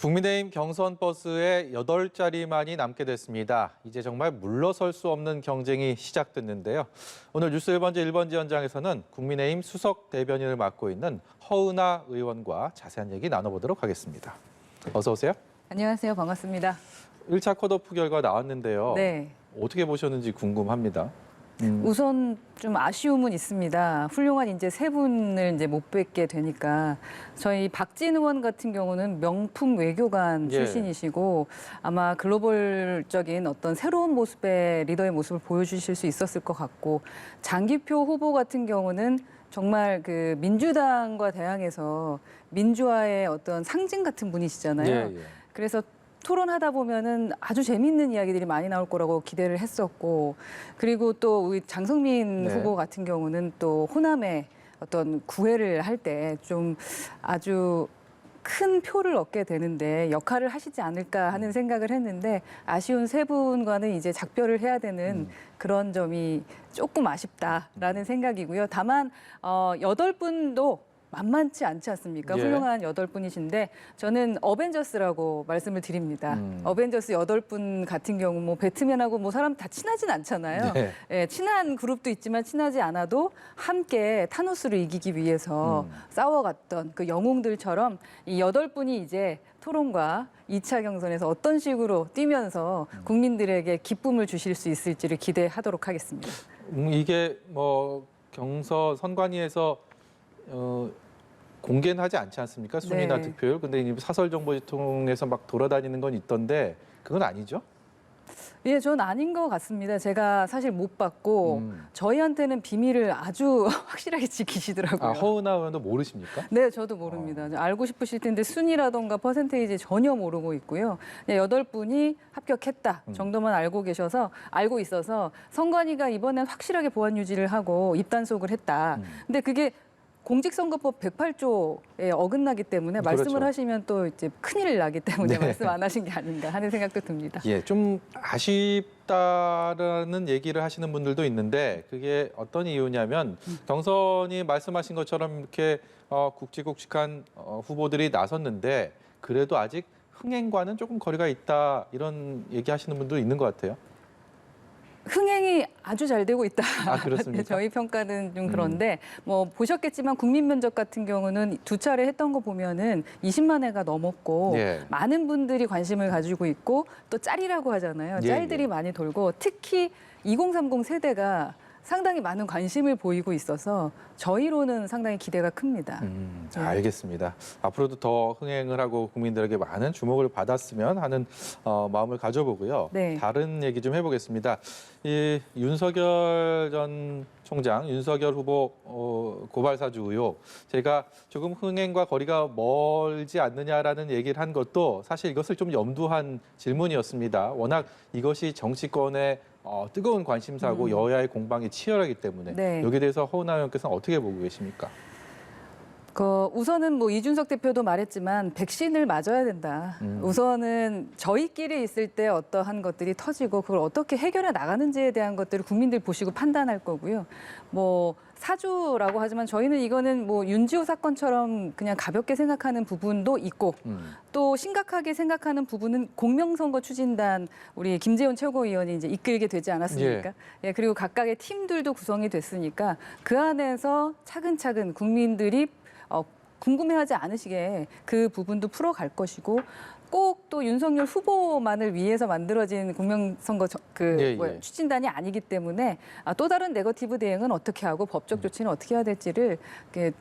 국민의힘 경선 버스에 8자리만이 남게 됐습니다. 이제 정말 물러설 수 없는 경쟁이 시작됐는데요. 오늘 뉴스 1번지 1번지 현장에서는 국민의힘 수석 대변인을 맡고 있는 허은하 의원과 자세한 얘기 나눠보도록 하겠습니다. 어서 오세요. 안녕하세요. 반갑습니다. 1차 컷오프 결과 나왔는데요. 네. 어떻게 보셨는지 궁금합니다. 우선 좀 아쉬움은 있습니다. 훌륭한 이제 세 분을 이제 못 뵙게 되니까 저희 박진 의원 같은 경우는 명품 외교관 예. 출신이시고 아마 글로벌적인 어떤 새로운 모습의 리더의 모습을 보여주실 수 있었을 것 같고 장기표 후보 같은 경우는 정말 그 민주당과 대항해서 민주화의 어떤 상징 같은 분이시잖아요. 예. 그래서 토론하다 보면은 아주 재미있는 이야기들이 많이 나올 거라고 기대를 했었고, 그리고 또 우리 장성민 네. 후보 같은 경우는 또 호남의 어떤 구애를 할 때 좀 아주 큰 표를 얻게 되는데 역할을 하시지 않을까 하는 생각을 했는데 아쉬운 세 분과는 이제 작별을 해야 되는 그런 점이 조금 아쉽다라는 생각이고요. 다만 8분도 만만치 않지 않습니까? 예. 훌륭한 8분이신데 저는 어벤져스라고 말씀을 드립니다. 어벤져스 8분 같은 경우 뭐 배트맨하고 뭐 사람 다 친하진 않잖아요. 네. 예, 친한 그룹도 있지만 친하지 않아도 함께 타노스를 이기기 위해서 싸워갔던 그 영웅들처럼 이 8분이 이제 토론과 2차 경선에서 어떤 식으로 뛰면서 국민들에게 기쁨을 주실 수 있을지를 기대하도록 하겠습니다. 이게 뭐 선관위에서 공개는 하지 않지 않습니까? 순위나 네. 득표율. 근데 이 사설 정보지 통해서 막 돌아다니는 건 있던데 그건 아니죠? 예, 전 아닌 것 같습니다. 제가 사실 못 봤고 저희한테는 비밀을 아주 확실하게 지키시더라고요. 아, 허은하 의원도 모르십니까? 네, 저도 모릅니다. 알고 싶으실 텐데 순위라던가 퍼센테이지 전혀 모르고 있고요. 8분이 합격했다 정도만 알고 있어서 선관위가 이번엔 확실하게 보안 유지를 하고 입단속을 했다. 근데 그게 공직선거법 108조에 어긋나기 때문에 그렇죠. 말씀을 하시면 또 이제 큰일 나기 때문에 네. 말씀 안 하신 게 아닌가 하는 생각도 듭니다. 예, 좀 아쉽다라는 얘기를 하시는 분들도 있는데 그게 어떤 이유냐면 경선이 말씀하신 것처럼 이렇게 굵직굵직한 후보들이 나섰는데 그래도 아직 흥행과는 조금 거리가 있다 이런 얘기하시는 분도 있는 것 같아요. 흥행이 아주 잘 되고 있다. 아, 그렇습니까? 저희 평가는 좀 그런데 뭐 보셨겠지만 국민 면접 같은 경우는 2차례 했던 거 보면은 20만 회가 넘었고 예. 많은 분들이 관심을 가지고 있고 또 짤이라고 하잖아요. 예, 짤들이 예. 많이 돌고 특히 2030 세대가 상당히 많은 관심을 보이고 있어서 저희로는 상당히 기대가 큽니다. 자, 알겠습니다. 앞으로도 더 흥행을 하고 국민들에게 많은 주목을 받았으면 하는 마음을 가져보고요. 네. 다른 얘기 좀 해보겠습니다. 이 윤석열 전 총장, 윤석열 후보 고발 사주 의혹, 제가 조금 흥행과 거리가 멀지 않느냐라는 얘기를 한 것도 사실 이것을 좀 염두한 질문이었습니다. 워낙 이것이 정치권의 뜨거운 관심사고 여야의 공방이 치열하기 때문에 네. 여기에 대해서 허은하 의원께서는 어떻게 보고 계십니까? 우선은 뭐 이준석 대표도 말했지만 백신을 맞아야 된다. 우선은 저희끼리 있을 때 어떠한 것들이 터지고 그걸 어떻게 해결해 나가는지에 대한 것들을 국민들 보시고 판단할 거고요. 뭐 사주라고 하지만 저희는 이거는 뭐 윤지호 사건처럼 그냥 가볍게 생각하는 부분도 있고 또 심각하게 생각하는 부분은 공명선거 추진단 우리 김재원 최고위원이 이제 이끌게 되지 않았습니까? 예, 그리고 각각의 팀들도 구성이 됐으니까 그 안에서 차근차근 국민들이 궁금해하지 않으시게 그 부분도 풀어갈 것이고 꼭 또 윤석열 후보만을 위해서 만들어진 공명선거 추진단이 아니기 때문에 또 다른 네거티브 대응은 어떻게 하고 법적 조치는 어떻게 해야 될지를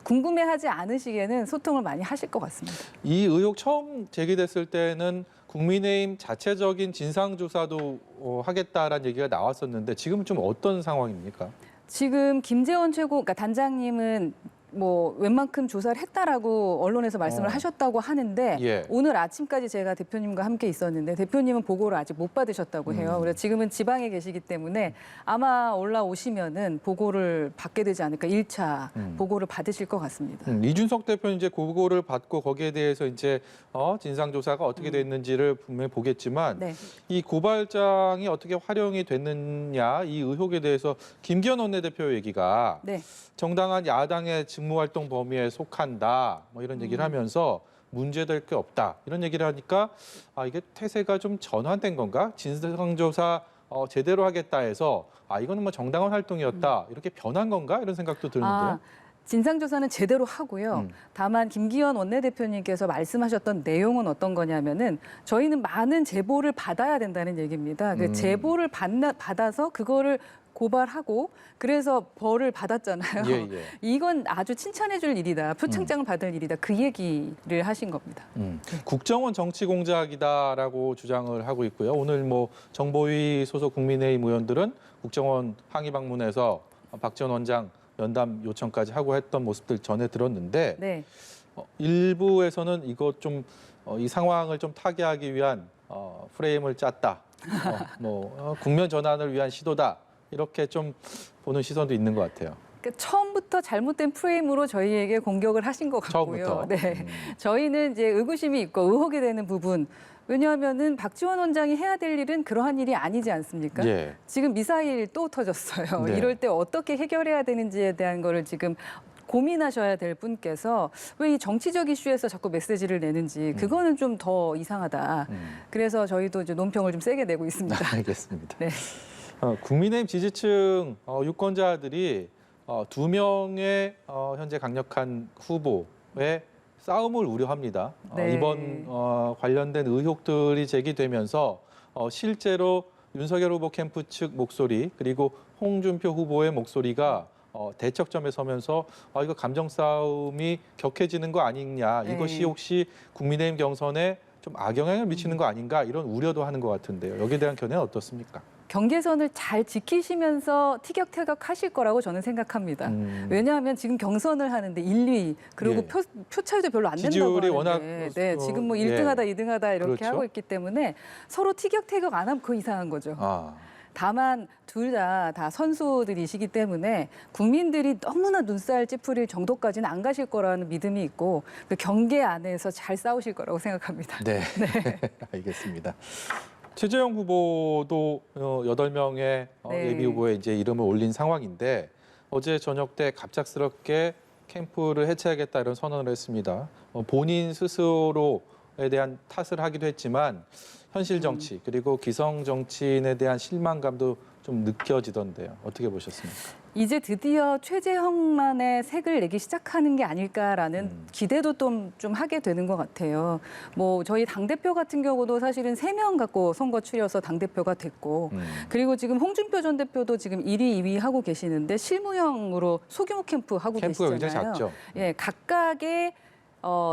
궁금해하지 않으시게는 소통을 많이 하실 것 같습니다. 이 의혹 처음 제기됐을 때는 국민의힘 자체적인 진상조사도 하겠다라는 얘기가 나왔었는데 지금은 좀 어떤 상황입니까? 지금 김재원 그러니까 단장님은 뭐 웬만큼 조사를 했다라고 언론에서 말씀을 하셨다고 하는데 예. 오늘 아침까지 제가 대표님과 함께 있었는데 대표님은 보고를 아직 못 받으셨다고 해요. 그래서 지금은 지방에 계시기 때문에 아마 올라오시면은 보고를 받게 되지 않을까 1차 보고를 받으실 것 같습니다. 이준석 대표는 이제 보고를 받고 거기에 대해서 이제 진상조사가 어떻게 됐는지를 분명히 보겠지만 네. 이 고발장이 어떻게 활용이 됐느냐 이 의혹에 대해서 김기현 원내대표 얘기가 네. 정당한 야당의 직무활동 범위에 속한다 뭐 이런 얘기를 하면서 문제될 게 없다. 이런 얘기를 하니까 이게 태세가 좀 전환된 건가? 진상조사 제대로 하겠다 해서 이거는 뭐 정당한 활동이었다. 이렇게 변한 건가? 이런 생각도 드는데요. 진상조사는 제대로 하고요. 다만 김기현 원내대표님께서 말씀하셨던 내용은 어떤 거냐면은 저희는 많은 제보를 받아야 된다는 얘기입니다. 그 제보를 받아서 그거를 고발하고 그래서 벌을 받았잖아요. 예, 예. 이건 아주 칭찬해줄 일이다. 표창장을 받을 일이다. 그 얘기를 하신 겁니다. 국정원 정치 공작이다라고 주장을 하고 있고요. 오늘 뭐 정보위 소속 국민의힘 의원들은 국정원 항의 방문해서 박지원 원장 면담 요청까지 하고 했던 모습들 전해 들었는데 네. 일부에서는 이거 좀 이 상황을 좀 타개하기 위한 프레임을 짰다. 국면 전환을 위한 시도다. 이렇게 좀 보는 시선도 있는 것 같아요. 그러니까 처음부터 잘못된 프레임으로 저희에게 공격을 하신 것 같고요. 처음부터. 네. 저희는 이제 의구심이 있고 의혹이 되는 부분. 왜냐하면은 박지원 원장이 해야 될 일은 그러한 일이 아니지 않습니까? 예. 지금 미사일 또 터졌어요. 네. 이럴 때 어떻게 해결해야 되는지에 대한 거를 지금 고민하셔야 될 분께서 왜 이 정치적 이슈에서 자꾸 메시지를 내는지 그거는 좀 더 이상하다. 그래서 저희도 이제 논평을 좀 세게 내고 있습니다. 알겠습니다. 네. 국민의힘 지지층 유권자들이 2명의 현재 강력한 후보의 싸움을 우려합니다. 네. 이번 관련된 의혹들이 제기되면서 실제로 윤석열 후보 캠프 측 목소리 그리고 홍준표 후보의 목소리가 대척점에 서면서 이거 감정 싸움이 격해지는 거 아니냐. 네. 이것이 혹시 국민의힘 경선에 좀 악영향을 미치는 거 아닌가 이런 우려도 하는 것 같은데요. 여기에 대한 견해는 어떻습니까? 경계선을 잘 지키시면서 티격태격 하실 거라고 저는 생각합니다. 왜냐하면 지금 경선을 하는데 1, 2 그리고 예. 표 차이도 별로 안 된다고 지지율이 하는데 워낙 네, 지금 뭐 1등하다, 2등하다 이렇게 그렇죠. 하고 있기 때문에 서로 티격태격 안 하면 그 이상한 거죠. 다만 둘 다 선수들이시기 때문에 국민들이 너무나 눈살 찌푸릴 정도까지는 안 가실 거라는 믿음이 있고 그 경계 안에서 잘 싸우실 거라고 생각합니다. 네. 알겠습니다. 최재형 후보도 8명의 네. 예비 후보에 이제 이름을 올린 상황인데 어제 저녁 때 갑작스럽게 캠프를 해체하겠다 이런 선언을 했습니다. 본인 스스로에 대한 탓을 하기도 했지만 현실 정치 그리고 기성 정치인에 대한 실망감도 좀 느껴지던데요. 어떻게 보셨습니까? 이제 드디어 최재형만의 색을 내기 시작하는 게 아닐까라는 기대도 좀 하게 되는 것 같아요. 뭐 저희 당대표 같은 경우도 사실은 3명 갖고 선거 치러서 당대표가 됐고 그리고 지금 홍준표 전 대표도 지금 1위, 2위 하고 계시는데 실무형으로 소규모 캠프 하고 캠프가 계시잖아요. 굉장히 작죠. 예, 각각의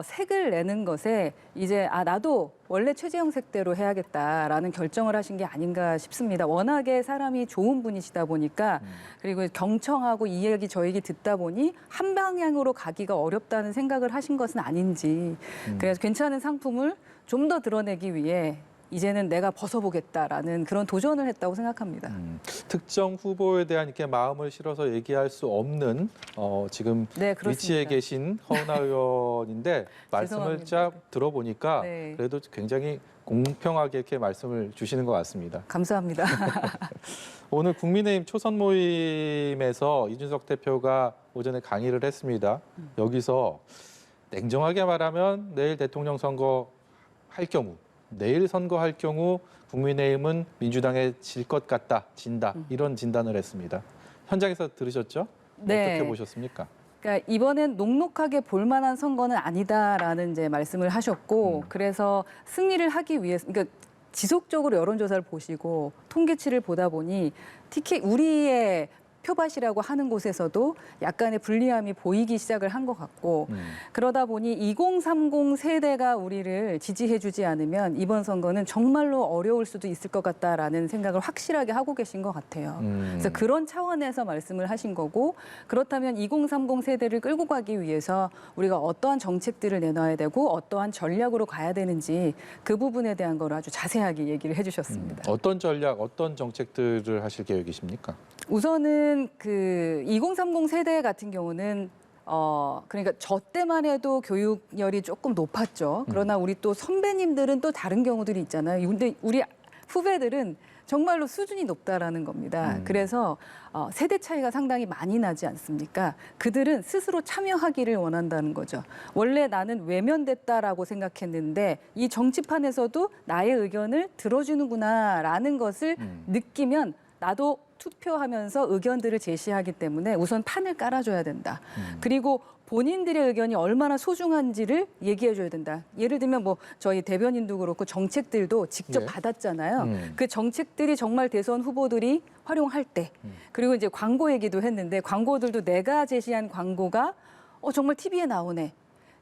색을 내는 것에 이제 나도 원래 최재형 색대로 해야겠다라는 결정을 하신 게 아닌가 싶습니다. 워낙에 사람이 좋은 분이시다 보니까 그리고 경청하고 이 얘기 저 얘기 듣다 보니 한 방향으로 가기가 어렵다는 생각을 하신 것은 아닌지 그래서 괜찮은 상품을 좀 더 드러내기 위해 이제는 내가 벗어보겠다라는 그런 도전을 했다고 생각합니다. 특정 후보에 대한 이렇게 마음을 실어서 얘기할 수 없는 지금 네, 그렇습니다. 위치에 계신 허은하 의원인데 말씀을 죄송합니다. 쫙 들어보니까 네. 그래도 굉장히 공평하게 이렇게 말씀을 주시는 것 같습니다. 감사합니다. 오늘 국민의힘 초선 모임에서 이준석 대표가 오전에 강의를 했습니다. 여기서 냉정하게 말하면 내일 대통령 선거 할 경우 내일 선거할 경우 국민의힘은 민주당에 질 것 같다, 진다 이런 진단을 했습니다. 현장에서 들으셨죠? 네. 어떻게 보셨습니까? 그러니까 이번엔 녹록하게 볼 만한 선거는 아니다라는 이제 말씀을 하셨고 그래서 승리를 하기 위해서 그러니까 지속적으로 여론조사를 보시고 통계치를 보다 보니 특히 우리의 표밭이라고 하는 곳에서도 약간의 불리함이 보이기 시작을 한 것 같고 그러다 보니 2030 세대가 우리를 지지해주지 않으면 이번 선거는 정말로 어려울 수도 있을 것 같다라는 생각을 확실하게 하고 계신 것 같아요. 그래서 그런 차원에서 말씀을 하신 거고 그렇다면 2030 세대를 끌고 가기 위해서 우리가 어떠한 정책들을 내놔야 되고 어떠한 전략으로 가야 되는지 그 부분에 대한 걸 아주 자세하게 얘기를 해주셨습니다. 어떤 전략, 어떤 정책들을 하실 계획이십니까? 우선은 그 2030 세대 같은 경우는 그러니까 저 때만 해도 교육열이 조금 높았죠. 그러나 우리 또 선배님들은 또 다른 경우들이 있잖아요. 근데 우리 후배들은 정말로 수준이 높다라는 겁니다. 그래서 세대 차이가 상당히 많이 나지 않습니까? 그들은 스스로 참여하기를 원한다는 거죠. 원래 나는 외면됐다라고 생각했는데 이 정치판에서도 나의 의견을 들어주는구나라는 것을 느끼면 나도 투표하면서 의견들을 제시하기 때문에 우선 판을 깔아줘야 된다. 그리고 본인들의 의견이 얼마나 소중한지를 얘기해줘야 된다. 예를 들면 뭐 저희 대변인도 그렇고 정책들도 직접 예. 받았잖아요. 그 정책들이 정말 대선 후보들이 활용할 때 그리고 이제 광고 얘기도 했는데 광고들도 내가 제시한 광고가 정말 TV에 나오네.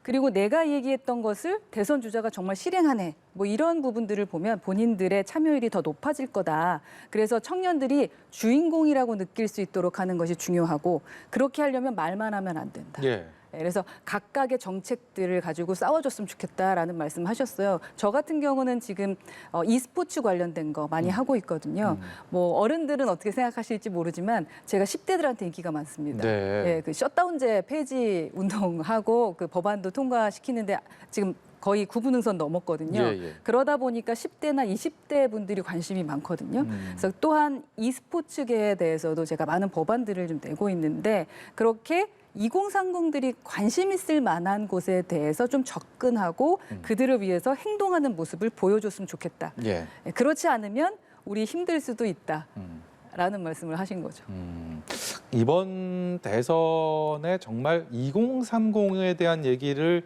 그리고 내가 얘기했던 것을 대선 주자가 정말 실행하네. 뭐 이런 부분들을 보면 본인들의 참여율이 더 높아질 거다. 그래서 청년들이 주인공이라고 느낄 수 있도록 하는 것이 중요하고 그렇게 하려면 말만 하면 안 된다. 예. 그래서 각각의 정책들을 가지고 싸워줬으면 좋겠다라는 말씀하셨어요. 저 같은 경우는 지금 e스포츠 관련된 거 많이 하고 있거든요. 뭐 어른들은 어떻게 생각하실지 모르지만 제가 10대들한테 인기가 많습니다. 네. 예, 그 셧다운제 폐지 운동하고 그 법안도 통과시키는데 지금 거의 9분응선 넘었거든요. 예, 예. 그러다 보니까 10대나 20대 분들이 관심이 많거든요. 그래서 또한 e스포츠계에 대해서도 제가 많은 법안들을 좀 내고 있는데 그렇게 2030들이 관심 있을 만한 곳에 대해서 좀 접근하고 그들을 위해서 행동하는 모습을 보여줬으면 좋겠다. 예. 그렇지 않으면 우리 힘들 수도 있다. 라는 말씀을 하신 거죠. 이번 대선에 정말 2030에 대한 얘기를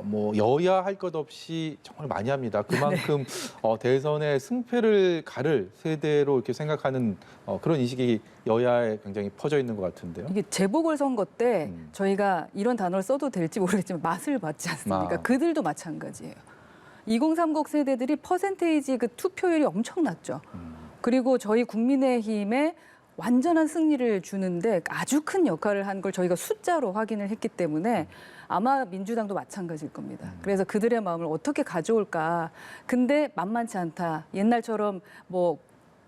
뭐 여야 할 것 없이 정말 많이 합니다. 그만큼 대선의 승패를 가를 세대로 이렇게 생각하는 그런 인식이 여야에 굉장히 퍼져 있는 것 같은데요. 이게 재보궐선거 때 저희가 이런 단어를 써도 될지 모르겠지만 맛을 봤지 않습니까? 그들도 마찬가지예요. 2030 세대들이 퍼센테이지 그 투표율이 엄청 낮죠. 그리고 저희 국민의힘에 완전한 승리를 주는데 아주 큰 역할을 한 걸 저희가 숫자로 확인을 했기 때문에 아마 민주당도 마찬가지일 겁니다. 그래서 그들의 마음을 어떻게 가져올까. 근데 만만치 않다. 옛날처럼 뭐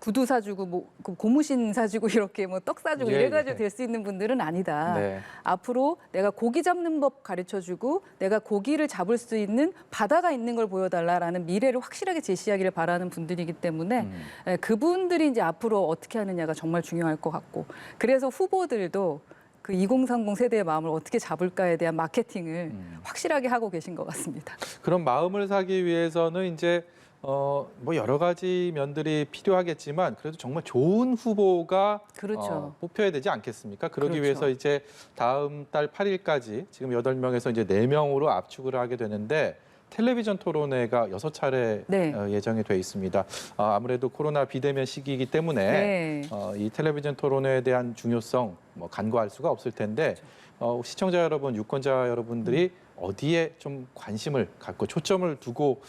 구두 사주고 뭐 고무신 사주고 이렇게 뭐 떡 사주고 예, 이래가지고 예. 될 수 있는 분들은 아니다. 네. 앞으로 내가 고기 잡는 법 가르쳐주고 내가 고기를 잡을 수 있는 바다가 있는 걸 보여달라라는 미래를 확실하게 제시하기를 바라는 분들이기 때문에 그분들이 이제 앞으로 어떻게 하느냐가 정말 중요할 것 같고 그래서 후보들도 그 2030 세대의 마음을 어떻게 잡을까에 대한 마케팅을 확실하게 하고 계신 것 같습니다. 그런 마음을 사기 위해서는 이제 뭐 여러 가지 면들이 필요하겠지만 그래도 정말 좋은 후보가 그렇죠. 뽑혀야 되지 않겠습니까? 그러기 그렇죠. 위해서 이제 다음 달 8일까지 지금 8명에서 이제 4명으로 압축을 하게 되는데 텔레비전 토론회가 6차례 네. 예정이 돼 있습니다. 아무래도 코로나 비대면 시기이기 때문에 네. 이 텔레비전 토론회에 대한 중요성 뭐 간과할 수가 없을 텐데 시청자 여러분, 유권자 여러분들이 어디에 좀 관심을 갖고 초점을 두고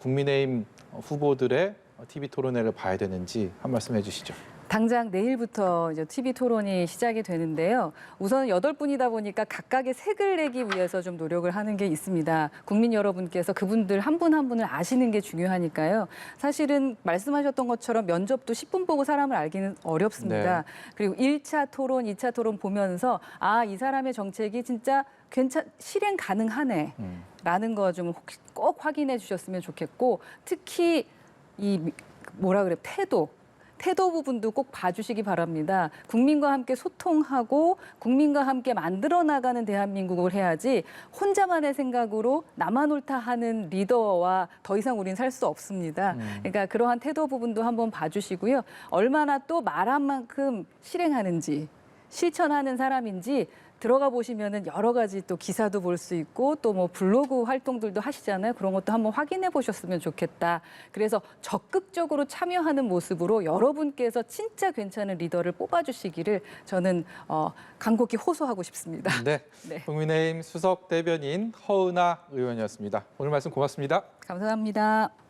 국민의힘 후보들의 TV 토론회를 봐야 되는지 한 말씀 해주시죠. 당장 내일부터 이제 TV 토론이 시작이 되는데요. 우선 8분이다 보니까 각각의 색을 내기 위해서 좀 노력을 하는 게 있습니다. 국민 여러분께서 그분들 한 분 한 분을 아시는 게 중요하니까요. 사실은 말씀하셨던 것처럼 면접도 10분 보고 사람을 알기는 어렵습니다. 네. 그리고 1차 토론, 2차 토론 보면서 이 사람의 정책이 진짜 실행 가능하네. 라는 거 좀 꼭 확인해 주셨으면 좋겠고 특히 이 태도 부분도 꼭 봐주시기 바랍니다. 국민과 함께 소통하고 국민과 함께 만들어 나가는 대한민국을 해야지 혼자만의 생각으로 나만 옳다 하는 리더와 더 이상 우린 살 수 없습니다. 그러니까 그러한 태도 부분도 한번 봐주시고요. 얼마나 또 말한 만큼 실행하는지 실천하는 사람인지 들어가 보시면은 여러 가지 또 기사도 볼 수 있고 또 뭐 블로그 활동들도 하시잖아요. 그런 것도 한번 확인해 보셨으면 좋겠다. 그래서 적극적으로 참여하는 모습으로 여러분께서 진짜 괜찮은 리더를 뽑아주시기를 저는 간곡히 호소하고 싶습니다. 네. 네. 국민의힘 수석 대변인 허은하 의원이었습니다. 오늘 말씀 고맙습니다. 감사합니다.